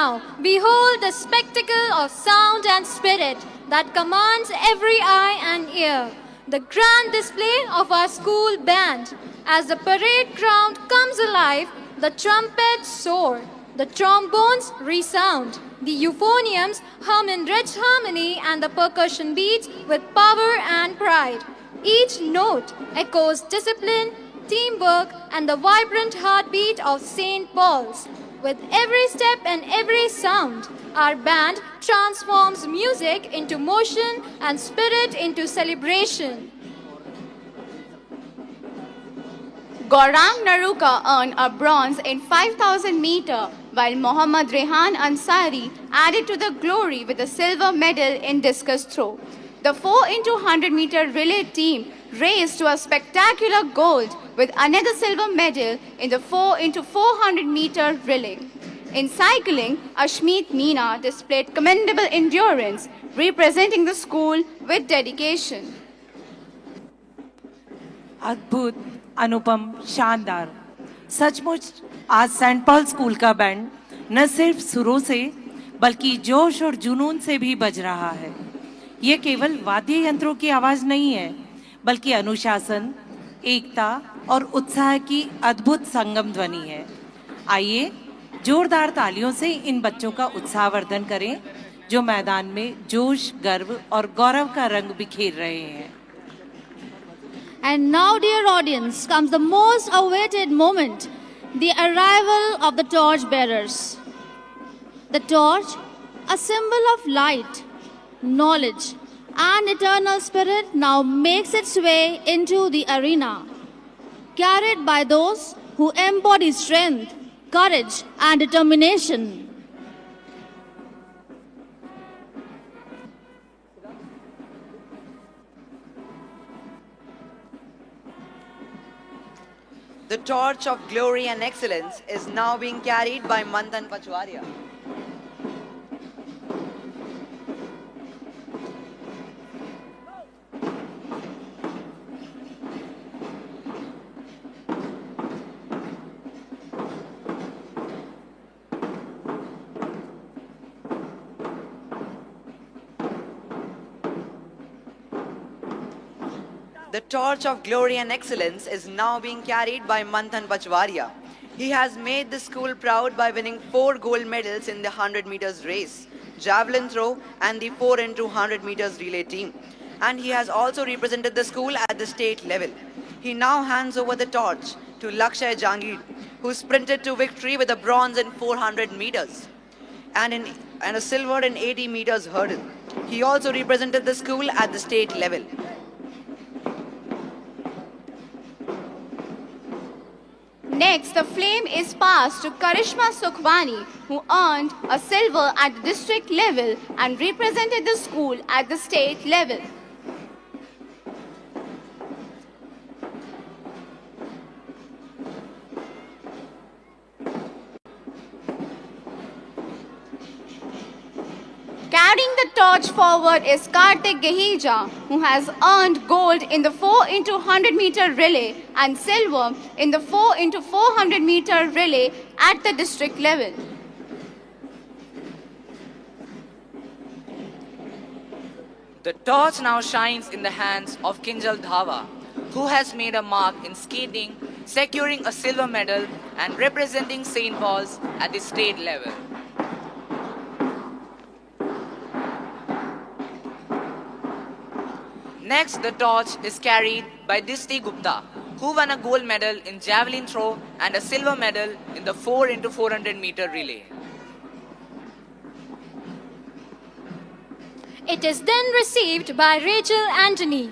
now, behold the spectacle of sound and spirit that commands every eye and ear. The grand display of our school band. As the parade ground comes alive, the trumpets soar, the trombones resound, the euphoniums hum in rich harmony, and the percussion beats with power and pride. Each note echoes discipline, teamwork, and the vibrant heartbeat of St. Paul's. With every step and every sound, our band transforms music into motion and spirit into celebration. Gaurang Naruka earned a bronze in 5,000 meter, while Mohammad Rehan Ansari added to the glory with a silver medal in discus throw. The 4x100 meter relay team raced to a spectacular gold with another silver medal in the 4x400 meter relay. In cycling, Ashmeet Meena displayed commendable endurance, representing the school with dedication. अद्भुत, अनुपम, शानदार। सचमुच आज Saint Paul school का band न सिर्फ सुरों से बल्कि जोश और जुनून से भी बज रहा है। ये केवल वाद्य यंत्रों की आवाज नहीं है, बल्कि अनुशासन, एकता और उत्साह की अद्भुत संगम ध्वनि है। आइए जोरदार तालियों से इन बच्चों का उत्साहवर्धन करें, जो मैदान में जोश, गर्व और गौरव का रंग बिखेर रहे हैं। And now, dear audience, comes the most awaited moment, the arrival of the torch bearers. The torch, a symbol of light, knowledge, and eternal spirit, now makes its way into the arena, carried by those who embody strength, courage, and determination. The torch of glory and excellence is now being carried by Manthan Pachwaria. The torch of glory and excellence is now being carried by Manthan Pachwaria. He has made the school proud by winning 4 gold medals in the 100 meters race, javelin throw, and the 4x100 meters relay team. And he has also represented the school at the state level. He now hands over the torch to Lakshay Jangir, who sprinted to victory with a bronze in 400 meters and a silver in 80 meters hurdle. He also represented the school at the state level. Next, the flame is passed to Karishma Sukhwani, who earned a silver at the district level and represented the school at the state level. Carrying the torch forward is Kartik Gahija, who has earned gold in the 4x100 meter relay and silver in the 4x400 meter relay at the district level. The torch now shines in the hands of Kinjal Dhava, who has made a mark in skating, securing a silver medal and representing St. Paul's at the state level. Next, the torch is carried by Dishti Gupta, who won a gold medal in javelin throw and a silver medal in the 4x400 meter relay. It is then received by Rachel Anthony.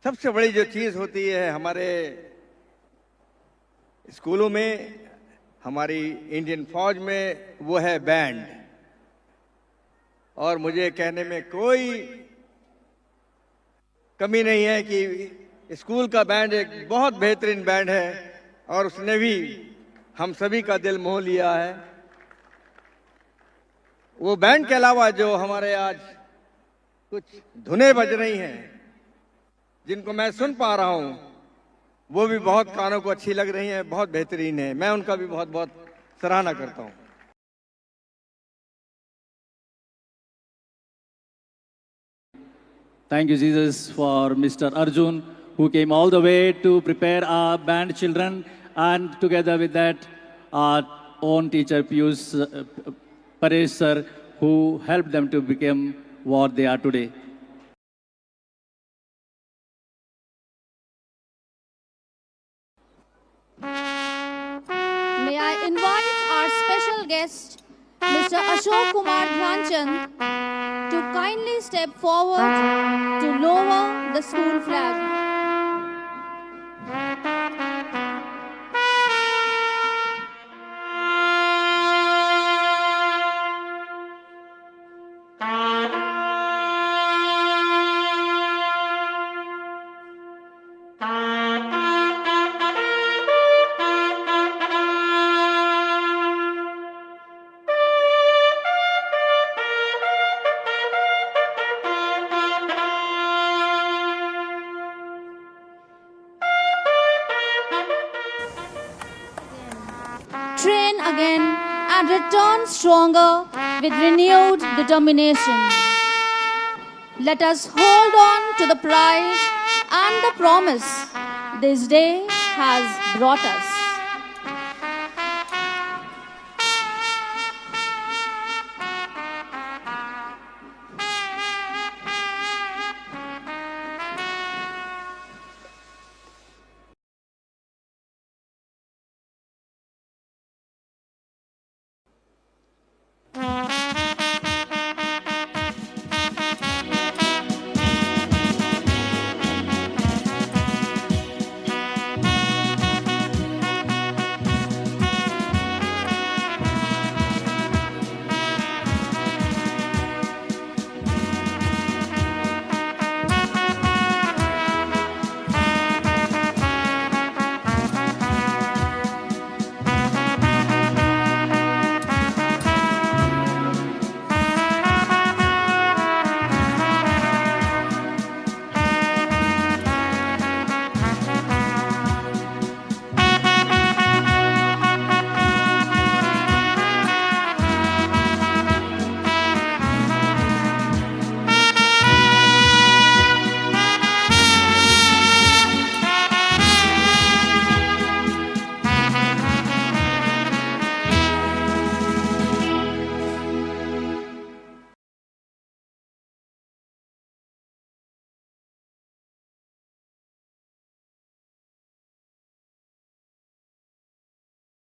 सबसे बड़ी जो चीज़ होती है हमारे स्कूलों में, हमारी Indian फौज में, वो है बैंड। और मुझे कहने में कोई कमी नहीं है कि स्कूल का बैंड एक बहुत बेहतरीन बैंड है और उसने भी हम सभी का दिल मोह लिया है। वो बैंड के अलावा जो हमारे आज कुछ धुनें बज रही हैं जिनको मैं सुन पा रहा हूं, वो भी बहुत कानों को अच्छी लग रही हैं, बहुत बेहतरीन है। मैं उनका भी बहुत बहुत सराहना करता हूं। Thank you, Jesus, for Mr. Arjun, who came all the way to prepare our band children, and together with that, our own teacher, Paresh sir, who helped them to become what they are today. May I invite our special guest, Mr. Ashok Kumar Dhyanchand, to kindly step forward to lower the school flag. Train again and return stronger with renewed determination. Let us hold on to the pride and the promise this day has brought us.